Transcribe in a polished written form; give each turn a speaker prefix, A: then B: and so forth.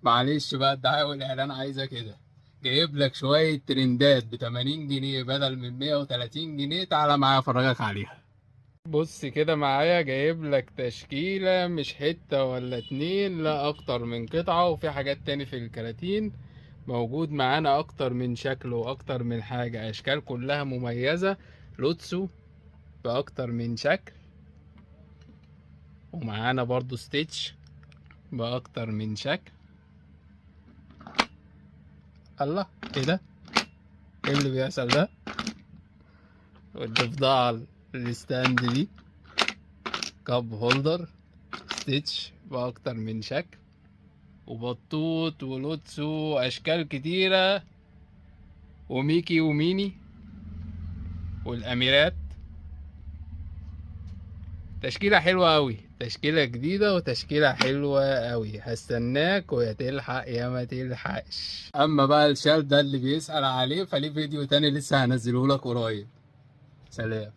A: معلش بقى الدعاية والإعلان عايزة كده. جايب لك شوية ترندات ب80 جنيه بدل من 130 جنيه، تعالى معايا أفرجك عليها. بص كده معايا، جايب لك تشكيلة مش حتة ولا اتنين، لا أكتر من قطعة، وفي حاجات تاني في الكراتين. موجود معانا أكتر من شكل وأكتر من حاجة، أشكال كلها مميزة. لوتسو بأكتر من شكل، ومعانا برضو ستيتش بأكتر من شكل. الله، ايه ده؟ ايه اللي بيحصل ده؟ والضفدعة الستاند دي، كاب هولدر، ستيتش بأكتر من شكل، وبطوط ولوتسو أشكال كتيرة، وميكي وميني والأميرات. تشكيلة حلوة أوي، تشكيلة جديدة وتشكيلة حلوة أوي. هستناك ويا تلحق يا ما تلحقش. أما بقى الشال ده اللي بيسأل عليه فليه فيديو تاني لسه هنزله لك قريب. سلام.